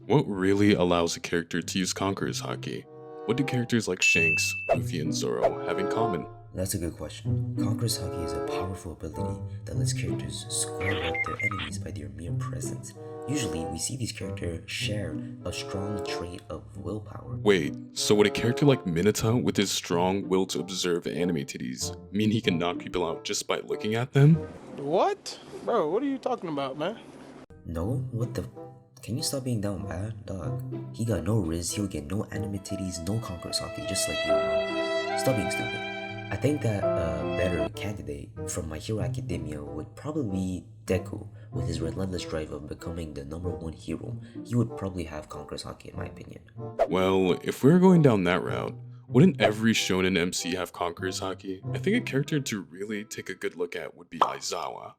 What really allows a character to use Conqueror's Haki? What do characters like Shanks, Luffy, and Zoro have in common? That's a good question. Conqueror's Haki is a powerful ability that lets characters square up their enemies by their mere presence. Usually, we see these characters share a strong trait of willpower. Wait, so would a character like Minato with his strong will to observe anime titties mean he can knock people out just by looking at them? What? Bro, what are you talking about, man? No? What the? Can you stop being down bad, dog? He got no Riz, he'll get no anime titties, no Conqueror's Haki, just like you, bro. Stop being stupid. I think that a better candidate from My Hero Academia would probably be Deku, with his relentless drive of becoming the #1 hero. He would probably have Conqueror's Haki in my opinion. Well, if we're going down that route, wouldn't every shonen MC have Conqueror's Haki? I think a character to really take a good look at would be Aizawa.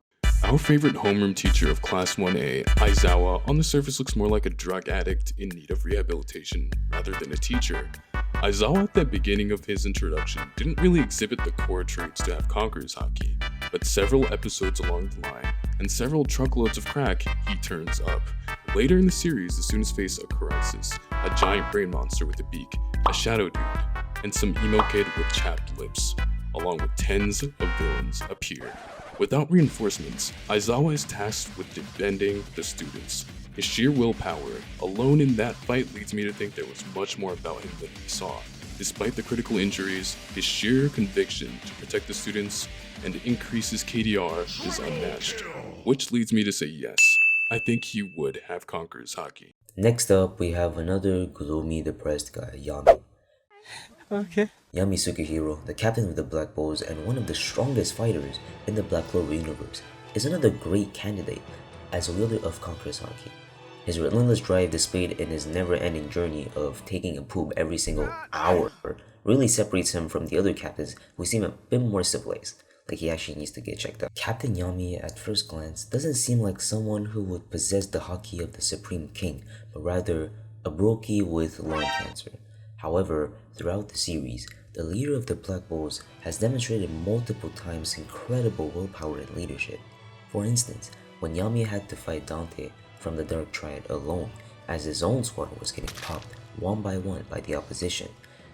Our favorite homeroom teacher of Class 1A, Aizawa, on the surface looks more like a drug addict in need of rehabilitation rather than a teacher. Aizawa at the beginning of his introduction didn't really exhibit the core traits to have Conqueror's Haki, but several episodes along the line, and several truckloads of crack, he turns up. Later in the series, the students face a crisis, a giant brain monster with a beak, a shadow dude, and some emo kid with chapped lips, along with tens of villains appear. Without reinforcements, Aizawa is tasked with defending the students. His sheer willpower alone in that fight leads me to think there was much more about him than we saw. Despite the critical injuries, his sheer conviction to protect the students and increase his KDR is unmatched. Which leads me to say yes, I think he would have Conqueror's Haki. Next up, we have another gloomy, depressed guy, Yami. Okay. Yami Sukihiro, the captain of the Black Bulls and one of the strongest fighters in the Black Clover universe, is another great candidate as a wielder of Conqueror's Haki. His relentless drive displayed in his never-ending journey of taking a poop every single hour really separates him from the other captains who seem a bit more civilized, like he actually needs to get checked out. Captain Yami, at first glance, doesn't seem like someone who would possess the Haki of the Supreme King, but rather a brokey with lung cancer. However, throughout the series, the leader of the Black Bulls has demonstrated multiple times incredible willpower and leadership. For instance, when Yami had to fight Dante from the Dark Triad alone, as his own squad was getting popped one by one by the opposition,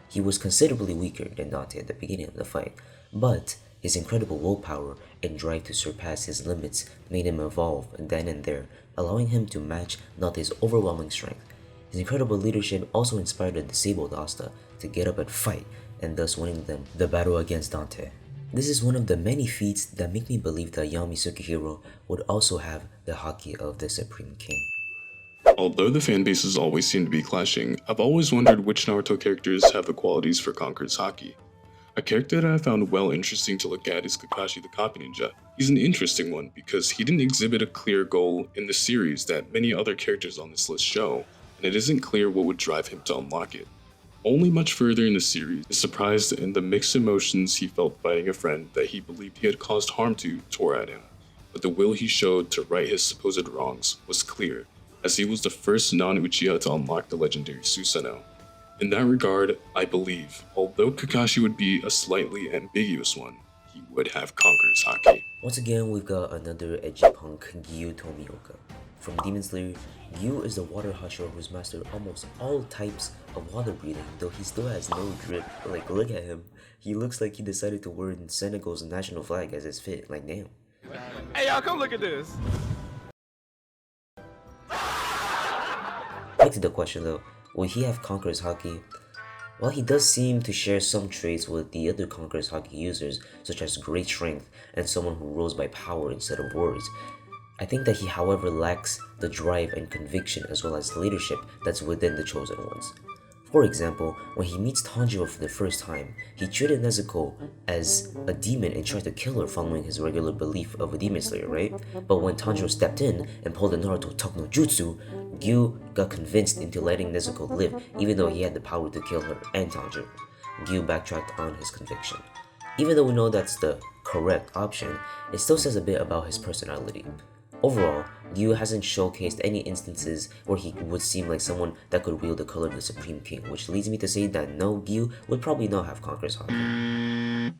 he was considerably weaker than Dante at the beginning of the fight, but his incredible willpower and drive to surpass his limits made him evolve then and there, allowing him to match Dante's overwhelming strength. His incredible leadership also inspired the disabled Asta to get up and fight, and thus winning them the battle against Dante. This is one of the many feats that make me believe that Yami Sukihiro would also have the Haki of the Supreme King. Although the fan bases always seem to be clashing, I've always wondered which Naruto characters have the qualities for Conqueror's Haki. A character that I found well interesting to look at is Kakashi the Copy Ninja. He's an interesting one because he didn't exhibit a clear goal in the series that many other characters on this list show, and it isn't clear what would drive him to unlock it. Only much further in the series is surprised in the mixed emotions he felt fighting a friend that he believed he had caused harm to tore at him, but the will he showed to right his supposed wrongs was clear, as he was the first non-Uchiha to unlock the legendary Susanoo. In that regard, I believe, although Kakashi would be a slightly ambiguous one, he would have Conqueror's Haki. Once again, we've got another edgy punk, Gyu Tomioka. From Demon Slayer, Gyu is the water husher who's mastered almost all types of water breathing, though he still has no drip. Like, look at him. He looks like he decided to wear Senegal's national flag as his fit. Like, damn. Hey, y'all, come look at this. Back to the question though, will he have Conqueror's Haki? While he does seem to share some traits with the other Conqueror's Haki users, such as great strength and someone who rules by power instead of words, I think that he however lacks the drive and conviction as well as leadership that's within the Chosen Ones. For example, when he meets Tanjiro for the first time, he treated Nezuko as a demon and tried to kill her following his regular belief of a demon slayer, right? But when Tanjiro stepped in and pulled the Naruto Talk no Jutsu, Gyu got convinced into letting Nezuko live even though he had the power to kill her and Tanjiro. Gyu backtracked on his conviction. Even though we know that's the correct option, it still says a bit about his personality. Overall, Gyu hasn't showcased any instances where he would seem like someone that could wield the color of the Supreme King, which leads me to say that no, Gyu would probably not have Conqueror's Haki.